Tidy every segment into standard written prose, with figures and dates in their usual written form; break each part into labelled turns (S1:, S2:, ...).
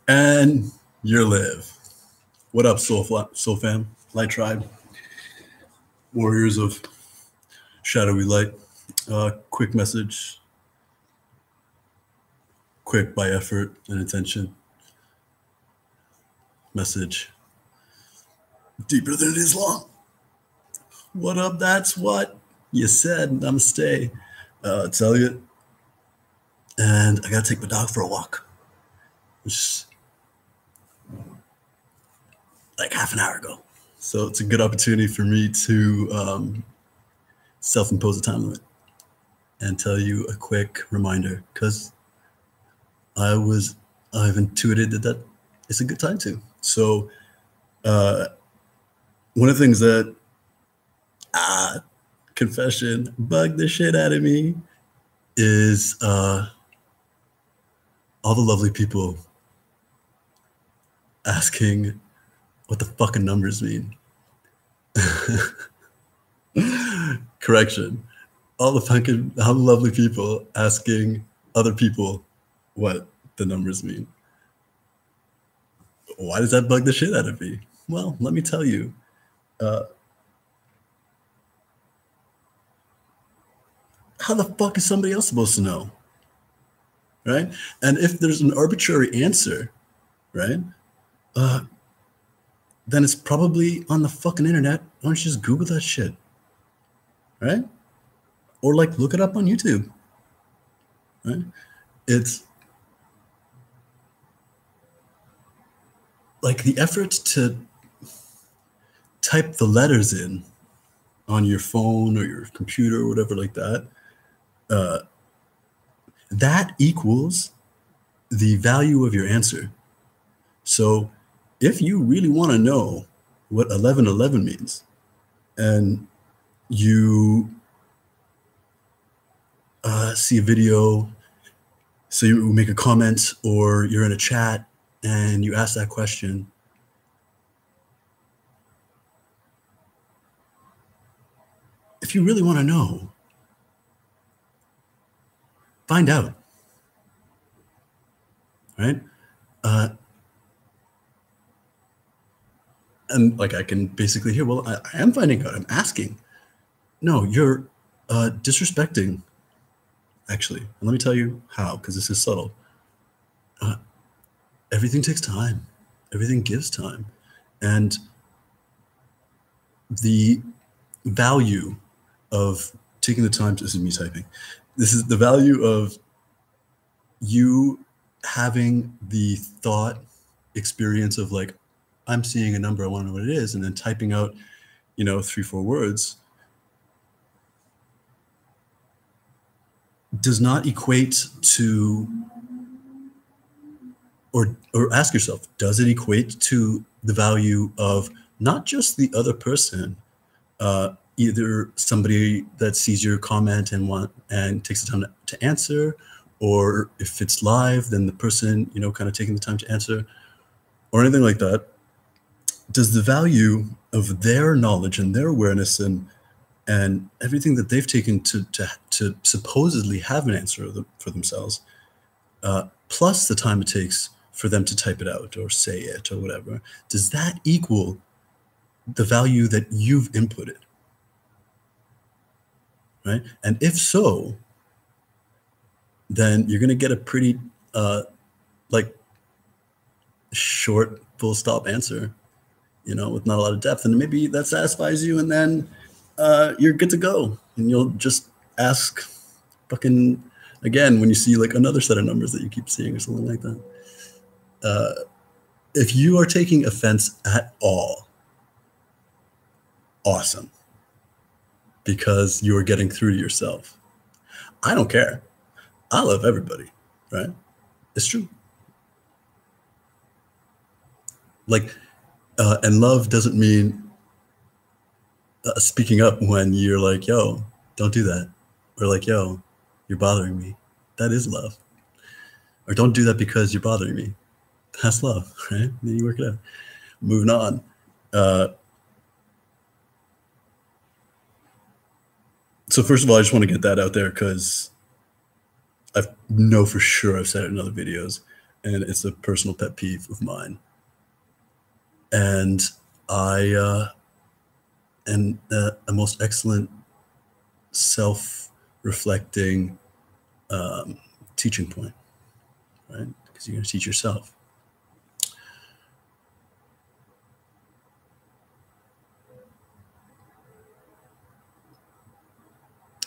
S1: And you're live. What up, Soul Fam, Light Tribe, Warriors of Shadowy Light? Quick message, quick by effort and intention. Message, deeper than it is long. What up? That's what you said. Namaste. It's Elliot, and I gotta take my dog for a walk. Which like half an hour ago. So it's a good opportunity for me to self-impose a time limit and tell you a quick reminder, because I've intuited that it's a good time to. So one of the things that confession bugged the shit out of me is all the lovely people asking what the fucking numbers mean. Correction. All the lovely people asking other people what the numbers mean. Why does that bug the shit out of me? Well, let me tell you. How the fuck is somebody else supposed to know? Right? And if there's an arbitrary answer, right? Then it's probably on the fucking internet. Why don't you just Google that shit? Right? Or like look it up on YouTube. Right? It's like the effort to type the letters in on your phone or your computer or whatever like that, that equals the value of your answer. So if you really want to know what 1111 means, and you see a video, so you make a comment or you're in a chat and you ask that question, if you really want to know, find out, right? And like I can basically hear, well, I am finding out, I'm asking. No, you're disrespecting, actually. And let me tell you how, because this is subtle. Everything takes time. Everything gives time. And the value of taking the time to, this is me typing, this is the value of you having the thought experience of like, I'm seeing a number, I want to know what it is, and then typing out, 3-4 words does not equate to, or ask yourself, does it equate to the value of not just the other person, either somebody that sees your comment and takes the time to answer, or if it's live, then the person, kind of taking the time to answer, or anything like that. Does the value of their knowledge and their awareness and everything that they've taken to supposedly have an answer for themselves, plus the time it takes for them to type it out or say it or whatever, does that equal the value that you've inputted? Right? And if so, then you're going to get a pretty short, full stop answer, with not a lot of depth. And maybe that satisfies you, and then you're good to go. And you'll just ask fucking again when you see like another set of numbers that you keep seeing or something like that. If you are taking offense at all, awesome. Because you are getting through to yourself. I don't care. I love everybody, right? It's true. Like, and love doesn't mean speaking up when you're like, yo, don't do that. Or like, yo, you're bothering me. That is love. Or don't do that because you're bothering me. That's love, right? Then you work it out. Moving on. So first of all, I just want to get that out there because I know for sure I've said it in other videos. and it's a personal pet peeve of mine. And I am a most excellent self-reflecting teaching point, right? Because you're going to teach yourself.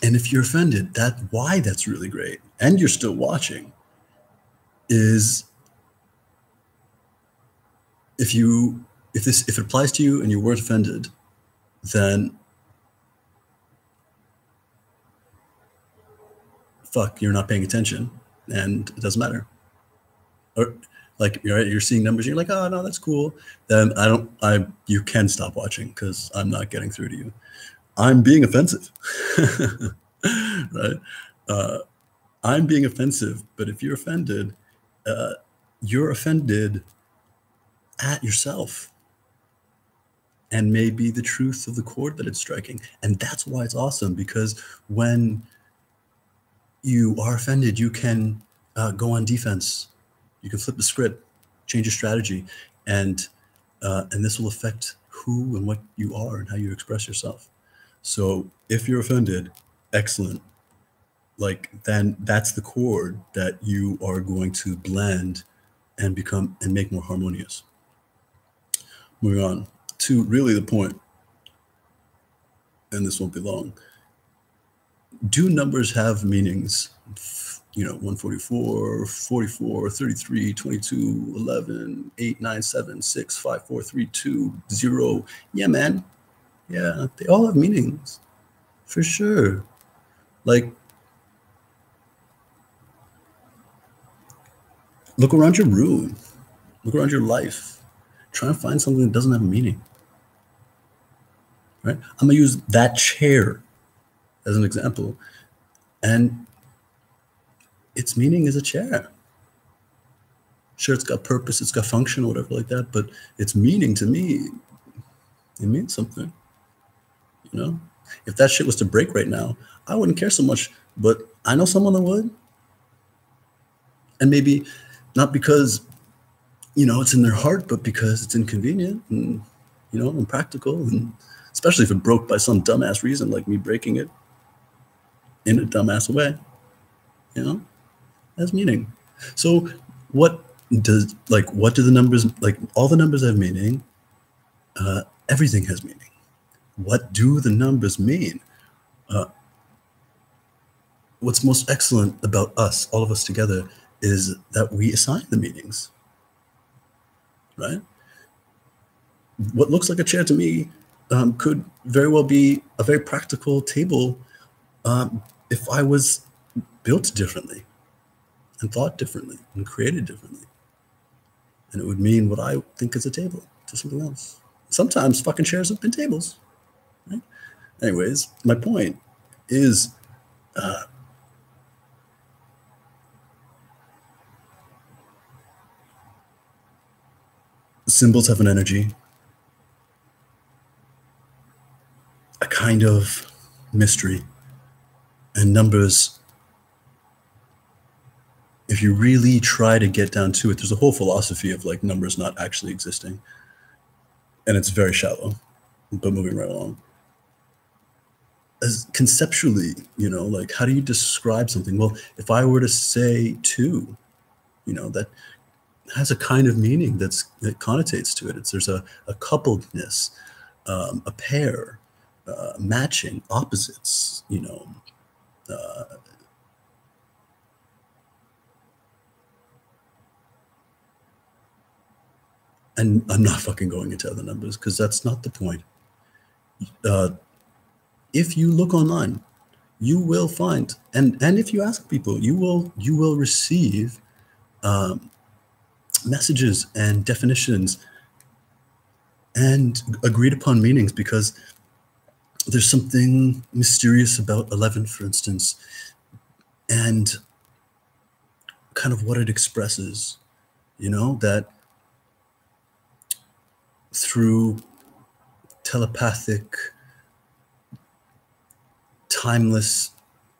S1: And if you're offended, why that's really great, and you're still watching, is if it applies to you and you weren't offended, then fuck, you're not paying attention, and it doesn't matter. Or like you're seeing numbers, and you're like, oh no, that's cool. Then you can stop watching because I'm not getting through to you. I'm being offensive, right? I'm being offensive, but if you're offended at yourself and maybe the truth of the chord that it's striking. And that's why it's awesome, because when you are offended, you can go on defense. You can flip the script, change your strategy, and this will affect who and what you are and how you express yourself. So if you're offended, excellent. Like then that's the chord that you are going to blend and become and make more harmonious. Moving on to really the point, and this won't be long. Do numbers have meanings? 144, 44, 33, 22, 11, 8, 9, 7, 6, 5, 4, 3, 2, 0. Yeah, man. Yeah, they all have meanings. For sure. Like, look around your room. Look around your life. Try and find something that doesn't have a meaning. Right? I'm going to use that chair as an example. And its meaning is a chair. Sure, it's got purpose, it's got function or whatever like that, but its meaning to me, it means something. If that shit was to break right now, I wouldn't care so much, but I know someone that would. And maybe not because, it's in their heart, but because it's inconvenient and, impractical, and especially if it broke by some dumbass reason, like me breaking it in a dumbass way, has meaning. So what do the numbers, all the numbers have meaning? Everything has meaning. What do the numbers mean? What's most excellent about us, all of us together, is that we assign the meanings, right? What looks like a chair to me could very well be a very practical table if I was built differently and thought differently and created differently. And it would mean what I think is a table to something else. Sometimes fucking chairs have been tables, right? Anyways, my point is symbols have an energy, a kind of mystery, and numbers, if you really try to get down to it, there's a whole philosophy of like numbers not actually existing, and it's very shallow, but moving right along. As conceptually, like how do you describe something? Well, if I were to say two, that has a kind of meaning that connotates to it. There's a coupledness, a pair, matching, opposites, and I'm not fucking going into other numbers because that's not the point. If you look online, you will find, and if you ask people, you will receive messages and definitions and agreed upon meanings, because there's something mysterious about 11, for instance, and kind of what it expresses, that through telepathic, timeless,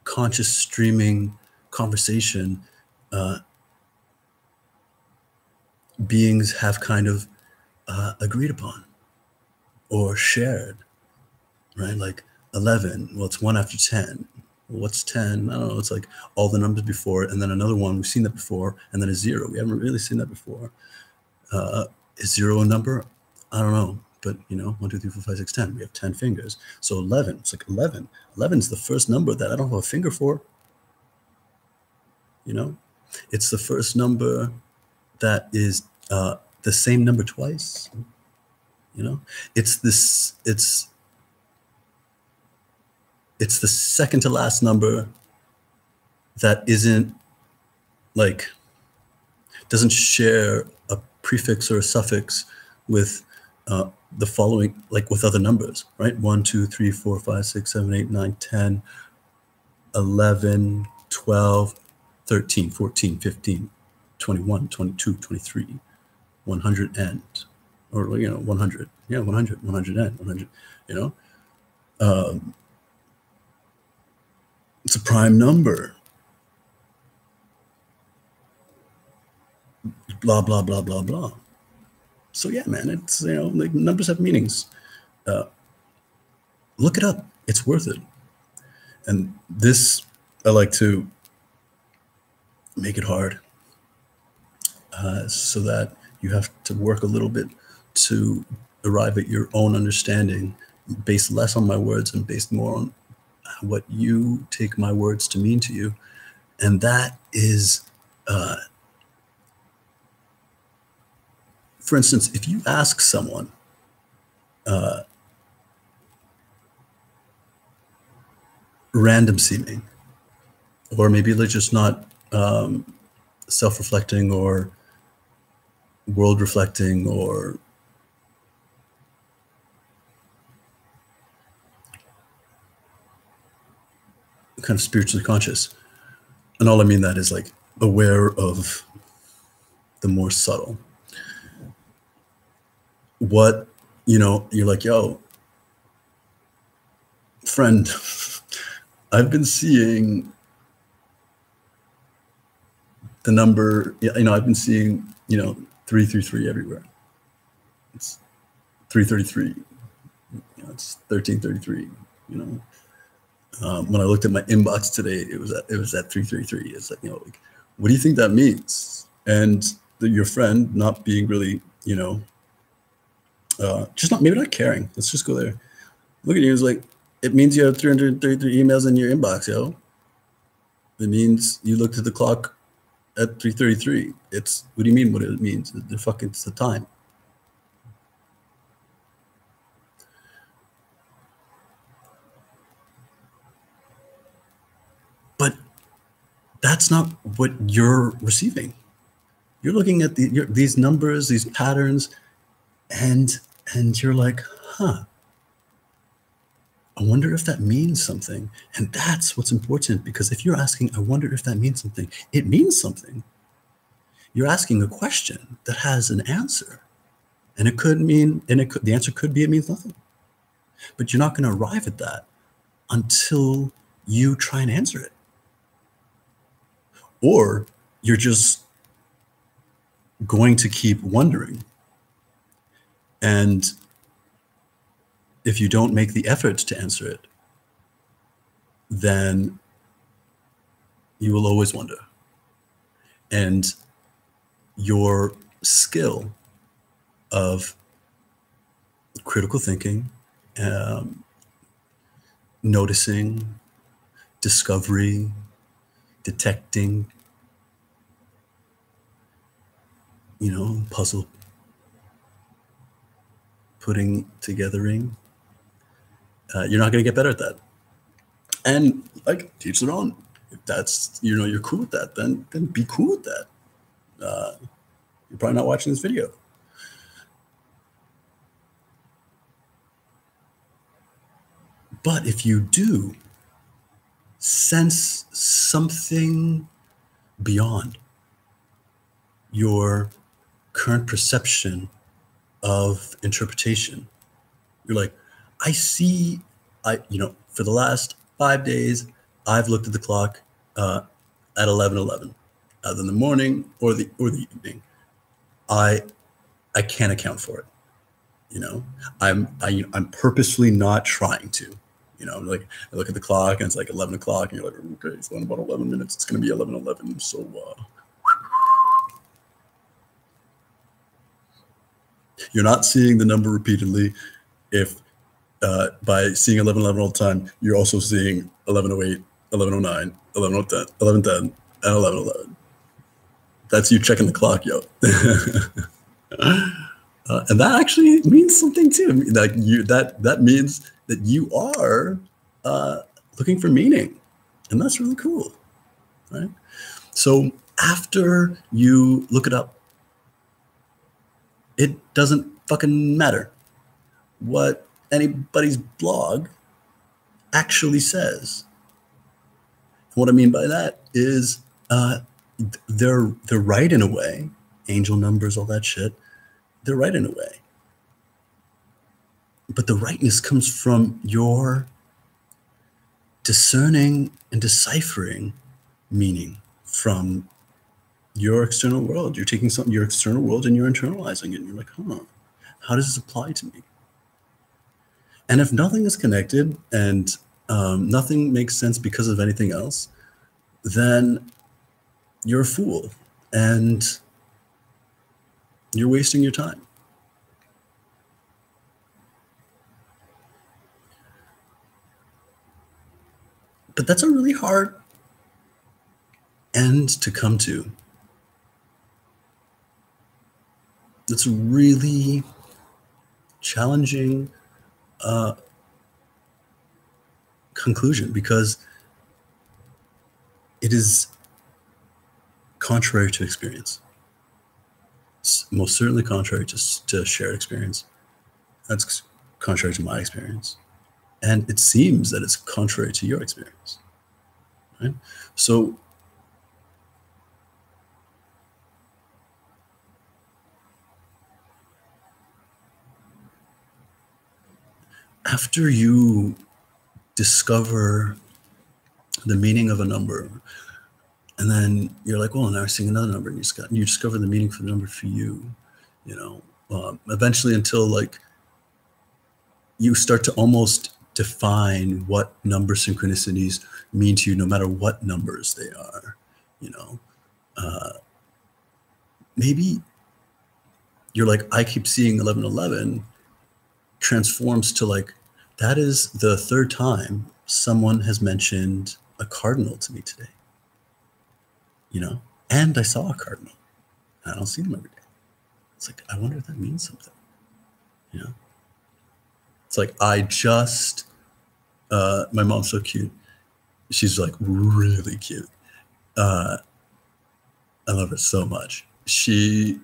S1: conscious streaming conversation, beings have kind of agreed upon or shared, right? Like 11, well, it's 1 after 10. Well, what's 10? I don't know. It's like all the numbers before it, and then another one. We've seen that before, and then a 0. We haven't really seen that before. Is 0 a number? I don't know. But, 1, 2, 3, 4, 5, 6, 10. We have 10 fingers. So 11, it's like 11. 11 is the first number that I don't have a finger for. It's the first number that is the same number twice. It's the second to last number that isn't like, doesn't share a prefix or a suffix with the following, like with other numbers, right? 1, 2, 3, 4, 5, 6, 7, 8, 9, 10, 11, 12, 13, 14, 15, 21, 22, 23, 100 and, or 100. Yeah, 100, 100 and 100, it's a prime number. Blah, blah, blah, blah, blah. So yeah, man, it's, like numbers have meanings. Look it up. It's worth it. And this, I like to make it hard so that you have to work a little bit to arrive at your own understanding, based less on my words and based more on what you take my words to mean to you. And that is, for instance, if you ask someone, random seeming, or maybe they're just not self-reflecting or world reflecting or kind of spiritually conscious. And all I mean that is like aware of the more subtle. What, you're like, yo, friend, I've been seeing the number, I've been seeing, 333 everywhere. It's 333. It's 1333. When I looked at my inbox today, it was at 333. It's like, like, what do you think that means? And your friend not being really, just maybe not caring. Let's just go there. Look at you. It's like, it means you have 333 emails in your inbox, yo. It means you looked at the clock at 3:33. It's, what do you mean what it means? It's the time. But that's not what you're receiving. You're looking at these numbers, these patterns, and you're like, huh, I wonder if that means something. And that's what's important, because if you're asking, I wonder if that means something, it means something. You're asking a question that has an answer. And it could mean, the answer could be, it means nothing. But you're not going to arrive at that until you try and answer it. Or you're just going to keep wondering. And if you don't make the effort to answer it, then you will always wonder. And your skill of critical thinking, noticing, discovery, detecting, puzzle putting togethering, you're not going to get better at that. And like, teach their own. If that's, you're cool with that, then be cool with that. You're probably not watching this video. But if you do sense something beyond your current perception of interpretation, you're like, I see, for the last 5 days, I've looked at the clock at 11:11, either in the morning or the evening. I can't account for it. You know, I'm purposefully not trying to. You know, like I look at the clock and it's like 11 o'clock, and you're like, okay, it's in about 11 minutes. It's going to be 11:11. So you're not seeing the number repeatedly. If by seeing 11:11 all the time, you're also seeing 11:08, 11:09, 11:10, 11:10, and 11:11. That's you checking the clock, yo. And that actually means something too. Like that means that you are looking for meaning, and that's really cool, right? So after you look it up, it doesn't fucking matter what anybody's blog actually says. And what I mean by that is they're right in a way. Angel numbers, all that shit. They're right in a way. But the rightness comes from your discerning and deciphering meaning from your external world. You're taking something, your external world, and you're internalizing it. And you're like, how does this apply to me? And if nothing is connected and nothing makes sense because of anything else, then you're a fool and you're wasting your time. But that's a really hard end to come to. It's a really challenging conclusion, because it is contrary to experience. It's most certainly contrary to shared experience. That's contrary to my experience. And it seems that it's contrary to your experience, right? So after you discover the meaning of a number, and then you're like, well, now I'm seeing another number, and you discover the meaning for the number for you, you know, eventually until like you start to almost define what number synchronicities mean to you, no matter what numbers they are, you know. Maybe you're like, I keep seeing 11:11 transforms to like, that is the third time someone has mentioned a cardinal to me today, you know, and I saw a cardinal. I don't see them every day. It's like, I wonder if that means something, you know. It's like, I just, my mom's so cute. She's like really cute. I love her so much. We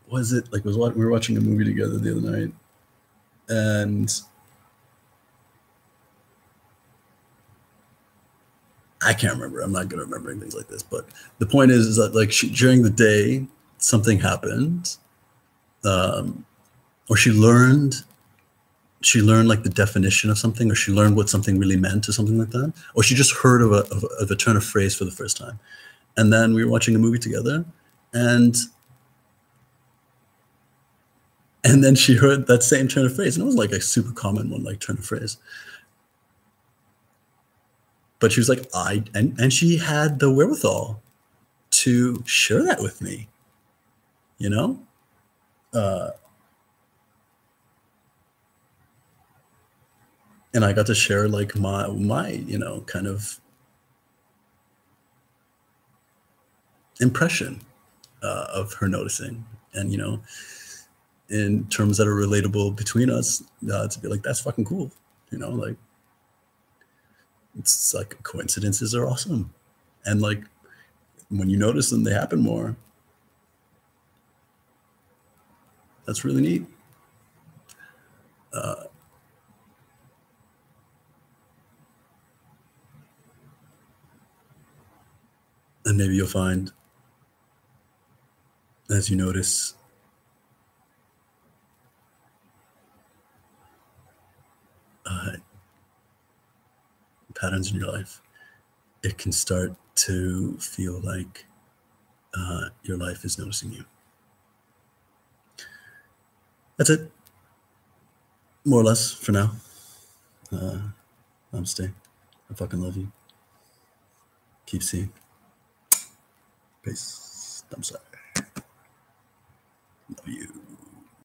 S1: were watching a movie together the other night, and I can't remember. I'm not good at remembering things like this, but the point is that like during the day, something happened, or she learned like the definition of something, or she learned what something really meant, or something like that, or she just heard of a turn of phrase for the first time. And then we were watching a movie together, and then she heard that same turn of phrase, and it was like a super common one, like turn of phrase. But she was like, and she had the wherewithal to share that with me, you know? And I got to share like my, you know, kind of impression of her noticing, and, you know, in terms that are relatable between us, to be like, that's fucking cool, you know, like, it's like coincidences are awesome. And like, when you notice them, they happen more. That's really neat. And maybe you'll find, as you notice, patterns in your life, it can start to feel like your life is noticing you. That's it. More or less for now. Namaste. I fucking love you. Keep seeing. Peace. Namaste. Love you.